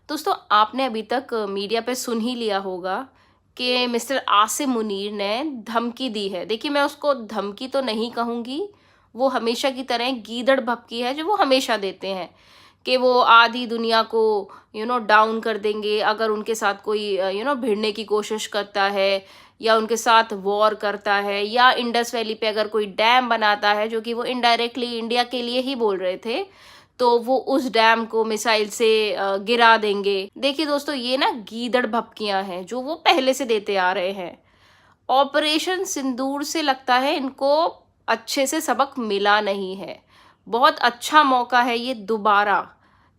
दोस्तों आपने अभी तक मीडिया पे सुन ही लिया होगा कि मिस्टर आसिम मुनीर ने धमकी दी है। देखिए मैं उसको धमकी तो नहीं कहूँगी, वो हमेशा की तरह गीदड़ भभकी है जो वो हमेशा देते हैं कि वो आधी दुनिया को डाउन कर देंगे अगर उनके साथ कोई भिड़ने की कोशिश करता है या उनके साथ वॉर करता है या इंडस वैली पे अगर कोई डैम बनाता है, जो कि वो इनडायरेक्टली इंडिया के लिए ही बोल रहे थे, तो वो उस डैम को मिसाइल से गिरा देंगे। देखिए दोस्तों ये ना गीदड़ भभकियां हैं जो वो पहले से देते आ रहे हैं। ऑपरेशन सिंदूर से लगता है इनको अच्छे से सबक मिला नहीं है। बहुत अच्छा मौका है ये दोबारा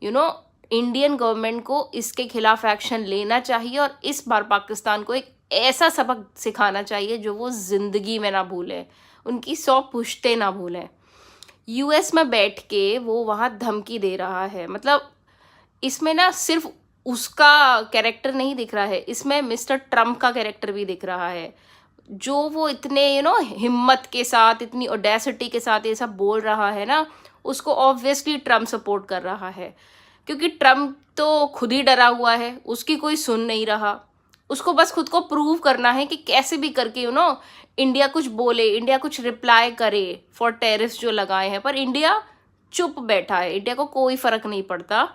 इंडियन गवर्नमेंट को इसके खिलाफ एक्शन लेना चाहिए और इस बार पाकिस्तान को एक ऐसा सबक सिखाना चाहिए जो वो जिंदगी में ना भूले, उनकी 100 पुश्ते ना भूलें। यूएस में बैठ के वो वहाँ धमकी दे रहा है, मतलब इसमें ना सिर्फ उसका कैरेक्टर नहीं दिख रहा है, इसमें मिस्टर ट्रम्प का कैरेक्टर भी दिख रहा है। जो वो इतने हिम्मत के साथ, इतनी ऑडेसिटी के साथ ये सब बोल रहा है ना, उसको ऑब्वियसली ट्रम्प सपोर्ट कर रहा है, क्योंकि ट्रम्प तो खुद ही डरा हुआ है, उसकी कोई सुन नहीं रहा। उसको बस खुद को प्रूव करना है कि कैसे भी करके इंडिया कुछ बोले, इंडिया कुछ रिप्लाई करे फॉर टेरिफ्स जो लगाए हैं। पर इंडिया चुप बैठा है, इंडिया को कोई फर्क नहीं पड़ता,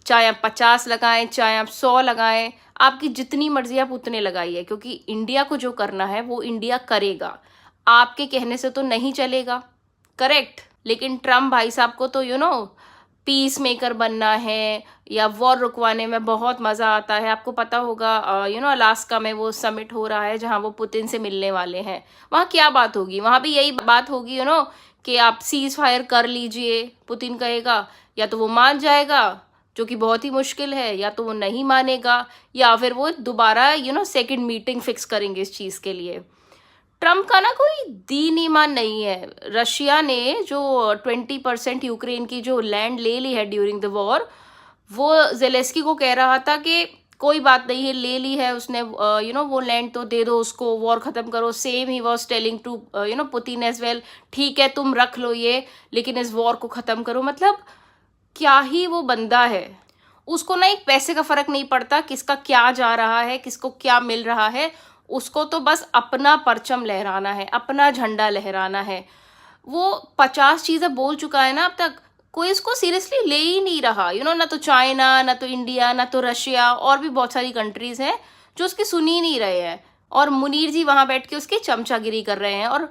चाहे आप 50 लगाएं, चाहे आप 100 लगाएं, आपकी जितनी मर्जी आप उतने लगाइए, क्योंकि इंडिया को जो करना है वो इंडिया करेगा, आपके कहने से तो नहीं चलेगा। करेक्ट। लेकिन ट्रम्प भाई साहब को तो पीस मेकर बनना है या वॉर रुकवाने में बहुत मज़ा आता है। आपको पता होगा अलास्का में वो समिट हो रहा है जहाँ वो पुतिन से मिलने वाले हैं। वहाँ क्या बात होगी, वहाँ भी यही बात होगी कि आप सीज फायर कर लीजिए। पुतिन कहेगा या तो वो मान जाएगा, जो कि बहुत ही मुश्किल है, या तो वो नहीं मानेगा, या फिर वो दोबारा सेकंड मीटिंग फिक्स करेंगे इस चीज़ के लिए। ट्रम्प का ना कोई दीन ईमान नहीं है। रशिया ने जो 20% यूक्रेन की जो लैंड ले ली है ड्यूरिंग द वॉर, वो जेलेस्की को कह रहा था कि कोई बात नहीं है, ले ली है उसने, वो लैंड तो दे दो उसको, वॉर ख़त्म करो। सेम ही was telling to Putin as well, ठीक है तुम रख लो ये, लेकिन इस वॉर को ख़त्म करो। मतलब क्या ही वो बंदा है, उसको ना एक पैसे का फ़र्क नहीं पड़ता किसका क्या जा रहा है, किसको क्या मिल रहा है। उसको तो बस अपना परचम लहराना है, अपना झंडा लहराना है। वो 50 चीज़ें बोल चुका है ना अब तक, कोई इसको सीरियसली ले ही नहीं रहा। ना तो चाइना, ना तो इंडिया, ना तो रशिया, और भी बहुत सारी कंट्रीज़ हैं जो उसकी सुन ही नहीं रहे हैं। और मुनीर जी वहाँ बैठ के उसकी चमचागिरी कर रहे हैं। और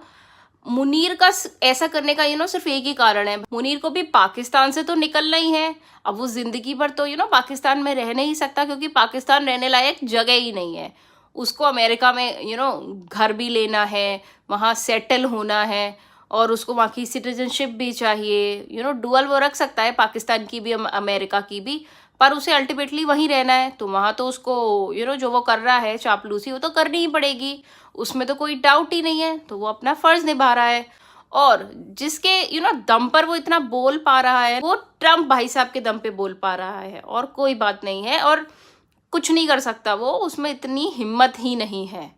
मुनीर का ऐसा करने का सिर्फ एक ही कारण है, मुनीर को भी पाकिस्तान से तो निकलना ही है। अब वो जिंदगी भर तो पाकिस्तान में रह नहीं सकता, क्योंकि पाकिस्तान रहने लायक जगह ही नहीं है। उसको अमेरिका में घर भी लेना है, वहाँ सेटल होना है, और उसको वहाँ की सिटीजनशिप भी चाहिए। डुअल वो रख सकता है, पाकिस्तान की भी अमेरिका की भी, पर उसे अल्टीमेटली वहीं रहना है। तो वहाँ तो उसको जो वो कर रहा है चापलूसी, वो तो करनी ही पड़ेगी, उसमें तो कोई डाउट ही नहीं है। तो वो अपना फर्ज निभा रहा है, और जिसके दम पर वो इतना बोल पा रहा है, वो ट्रम्प भाई साहब के दम पे बोल पा रहा है, और कोई बात नहीं है, और कुछ नहीं कर सकता वो, उसमें इतनी हिम्मत ही नहीं है।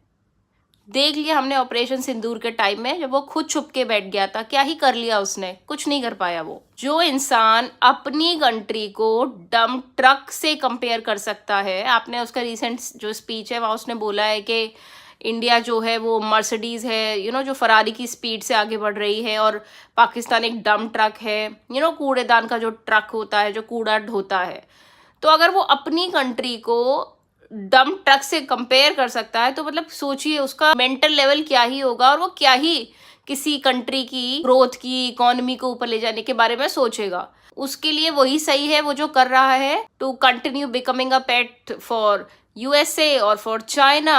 देख लिया हमने ऑपरेशन सिंदूर के टाइम में, जब वो खुद छुप के बैठ गया था, क्या ही कर लिया उसने, कुछ नहीं कर पाया वो। जो इंसान अपनी कंट्री को डम ट्रक से कंपेयर कर सकता है, आपने उसका रिसेंट जो स्पीच है वहाँ उसने बोला है कि इंडिया जो है वो मर्सिडीज है, जो फरारी की स्पीड से आगे बढ़ रही है, और पाकिस्तान एक डम ट्रक है, कूड़ेदान का जो ट्रक होता है जो कूड़ा ढोता है। तो अगर वो अपनी कंट्री को डम ट्रक से कंपेयर कर सकता है, तो मतलब सोचिए उसका मेंटल लेवल क्या ही होगा, और वो क्या ही किसी कंट्री की ग्रोथ की, इकोनॉमी को ऊपर ले जाने के बारे में सोचेगा। उसके लिए वही सही है वो जो कर रहा है, to continue becoming a pet for USA or for China,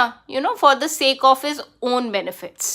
for the sake of his own benefits.